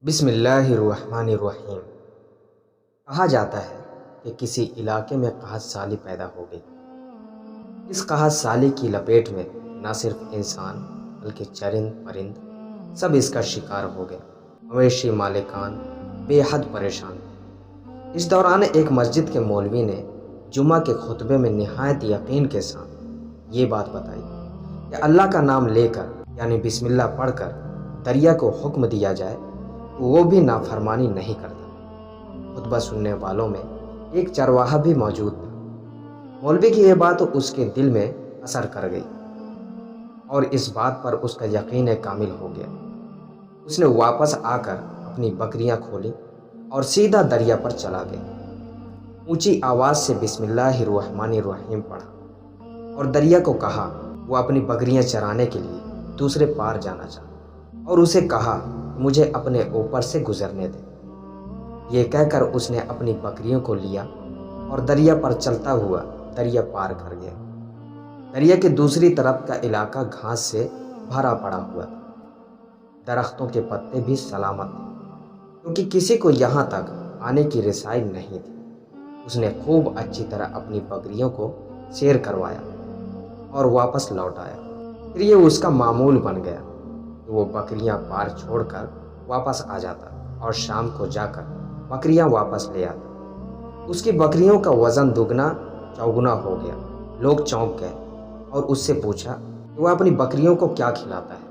بسم اللہ الرحمن الرحیم۔ کہا جاتا ہے کہ کسی علاقے میں قحط سالی پیدا ہو گئی۔ اس قحط سالی کی لپیٹ میں نہ صرف انسان بلکہ چرند پرند سب اس کا شکار ہو گئے۔ مویشی مالکان بے حد پریشان تھے۔ اس دوران ایک مسجد کے مولوی نے جمعہ کے خطبے میں نہایت یقین کے ساتھ یہ بات بتائی کہ اللہ کا نام لے کر یعنی بسم اللہ پڑھ کر دریا کو حکم دیا جائے تو وہ بھی نافرمانی نہیں کرتا۔ خطبہ سننے والوں میں ایک چرواہا بھی موجود تھا۔ مولوی کی یہ بات اس کے دل میں اثر کر گئی اور اس بات پر اس کا یقین کامل ہو گیا۔ اس نے واپس آ کر اپنی بکریاں کھولیں اور سیدھا دریا پر چلا گیا۔ اونچی آواز سے بسم اللہ الرحمن الرحیم پڑھا اور دریا کو کہا وہ اپنی بکریاں چرانے کے لیے دوسرے پار جانا چاہتا اور اسے کہا مجھے اپنے اوپر سے گزرنے دے۔ یہ کہہ کر اس نے اپنی بکریوں کو لیا اور دریا پر چلتا ہوا دریا پار کر گیا۔ دریا کے دوسری طرف کا علاقہ گھاس سے بھرا پڑا ہوا تھا۔ درختوں کے پتے بھی سلامت تھے کیونکہ کسی کو یہاں تک آنے کی رسائی نہیں تھی۔ اس نے خوب اچھی طرح اپنی بکریوں کو سیر کروایا اور واپس لوٹ آیا۔ پھر یہ اس کا معمول بن گیا کہ وہ بکریاں پار چھوڑ کر واپس آ جاتا اور شام کو جا کر بکریاں واپس لے آتا۔ اس کی بکریوں کا وزن دگنا چوگنا ہو گیا۔ لوگ چونک گئے اور اس سے پوچھا کہ وہ اپنی بکریوں کو کیا کھلاتا ہے۔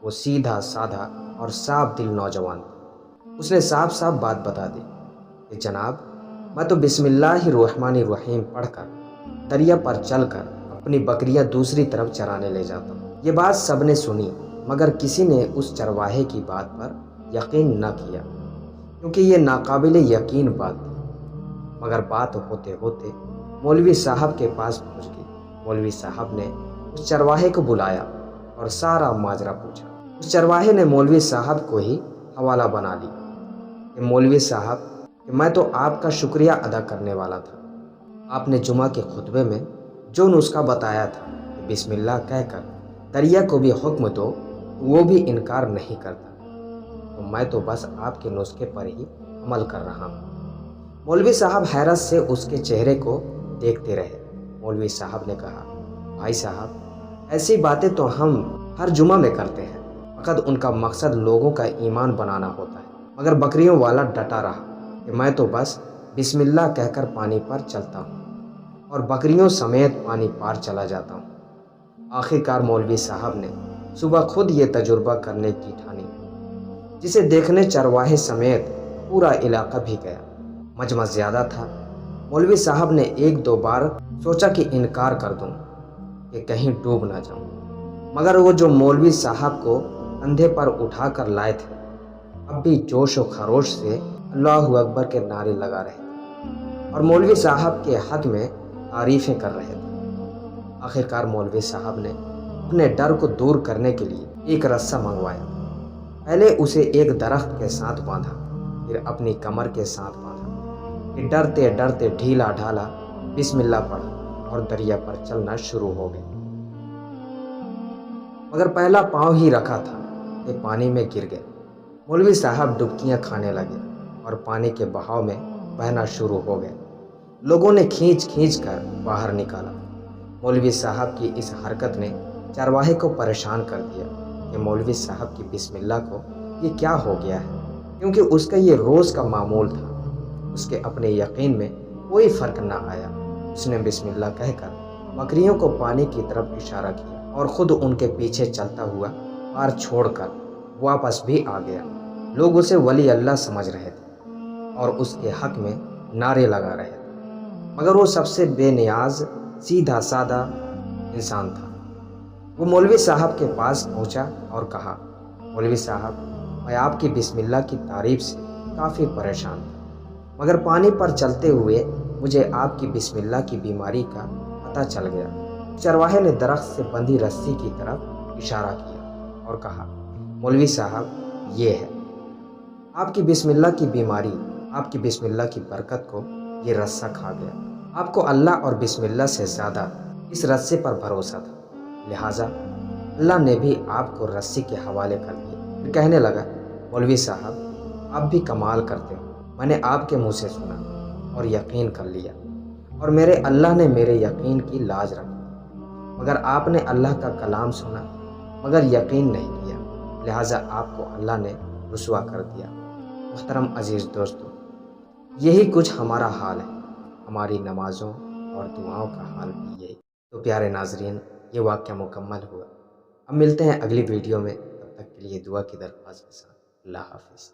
وہ سیدھا سادھا اور صاف دل نوجوان تھا۔ اس نے صاف صاف بات بتا دی کہ جناب میں تو بسم اللہ الرحمن الرحیم پڑھ کر دریا پر چل کر اپنی بکریاں دوسری طرف چرانے لے جاتا ہوں۔ یہ بات سب نے سنی مگر کسی نے اس چرواہے کی بات پر یقین نہ کیا کیونکہ یہ ناقابل یقین بات تھی۔ مگر بات ہوتے ہوتے مولوی صاحب کے پاس پہنچ گئی۔ مولوی صاحب نے اس چرواہے کو بلایا اور سارا ماجرا پوچھا۔ اس چرواہے نے مولوی صاحب کو ہی حوالہ بنا لی کہ مولوی صاحب کہ میں تو آپ کا شکریہ ادا کرنے والا تھا۔ آپ نے جمعہ کے خطبے میں جو نسخہ بتایا تھا کہ بسم اللہ کہہ کر دریا کو بھی حکم دو وہ بھی انکار نہیں کرتا، تو میں تو بس آپ کے نسخے پر ہی عمل کر رہا ہوں۔ مولوی صاحب حیرت سے اس کے چہرے کو دیکھتے رہے۔ مولوی صاحب نے کہا بھائی صاحب ایسی باتیں تو ہم ہر جمعہ میں کرتے ہیں، فقط ان کا مقصد لوگوں کا ایمان بنانا ہوتا ہے۔ مگر بکریوں والا ڈٹا رہا کہ میں تو بس بسم اللہ کہہ کر پانی پر چلتا ہوں اور بکریوں سمیت پانی پار چلا جاتا ہوں۔ آخرکار مولوی صاحب نے صبح خود یہ تجربہ کرنے کی ٹھانی جسے دیکھنے چرواہے سمیت پورا علاقہ بھی گیا۔ مجمع زیادہ تھا۔ مولوی صاحب نے ایک دو بار سوچا کہ انکار کر دوں کہ کہیں ڈوب نہ جاؤں، مگر وہ جو مولوی صاحب کو کندھے پر اٹھا کر لائے تھے اب بھی جوش و خروش سے اللہ اکبر کے نعرے لگا رہے تھے اور مولوی صاحب کے حق میں تعریفیں کر رہے تھے۔ آخرکار مولوی صاحب نے اپنے ڈر کو دور کرنے کے لیے ایک رسہ منگوایا۔ پہلے اسے ایک درخت کے ساتھ باندھا، پھر اپنی کمر کے ساتھ باندھا، پھر ڈرتے ڈرتے ڈھیلا ڈھالا بسم اللہ پڑھا اور دریا پر چلنا شروع ہو گیا۔ مگر پہلا پاؤں ہی رکھا تھا کہ پانی میں گر گئے۔ مولوی صاحب ڈبکیاں کھانے لگے اور پانی کے بہاؤ میں بہنا شروع ہو گئے۔ لوگوں نے کھینچ کھینچ کر باہر نکالا۔ مولوی صاحب کی اس حرکت نے چرواہے کو پریشان کر دیا کہ مولوی صاحب کی بسم اللہ کو یہ کیا ہو گیا ہے، کیونکہ اس کا یہ روز کا معمول تھا۔ اس کے اپنے یقین میں کوئی فرق نہ آیا۔ اس نے بسم اللہ کہہ کر بکریوں کو پانی کی طرف اشارہ کیا اور خود ان کے پیچھے چلتا ہوا پار چھوڑ کر واپس بھی آ گیا۔ لوگ اسے ولی اللہ سمجھ رہے تھے اور اس کے حق میں نعرے لگا رہے تھے، مگر وہ سب سے بے نیاز سیدھا سادہ انسان تھا۔ وہ مولوی صاحب کے پاس پہنچا اور کہا مولوی صاحب میں آپ کی بسم اللہ کی تعریف سے کافی پریشان تھا، مگر پانی پر چلتے ہوئے مجھے آپ کی بسم اللہ کی بیماری کا پتہ چل گیا۔ چرواہے نے درخت سے بندھی رسی کی طرف اشارہ کیا اور کہا مولوی صاحب یہ ہے آپ کی بسم اللہ کی بیماری، آپ کی بسم اللہ کی برکت کو یہ رسہ کھا گیا۔ آپ کو اللہ اور بسم اللہ سے زیادہ اس رسے پر بھروسہ تھا، لہٰذا اللہ نے بھی آپ کو رسی کے حوالے کر دیا۔ پھر کہنے لگا مولوی صاحب آپ بھی کمال کرتے ہو، میں نے آپ کے منہ سے سنا اور یقین کر لیا، اور میرے اللہ نے میرے یقین کی لاج رکھی، مگر آپ نے اللہ کا کلام سنا مگر یقین نہیں کیا، لہٰذا آپ کو اللہ نے رسوا کر دیا۔ محترم عزیز دوستو، یہی کچھ ہمارا حال ہے، ہماری نمازوں اور دعاؤں کا حال بھی یہی۔ تو پیارے ناظرین، یہ واقعہ مکمل ہوا، اب ملتے ہیں اگلی ویڈیو میں، تب تک کے لیے دعا کی درخواست کے ساتھ اللہ حافظ۔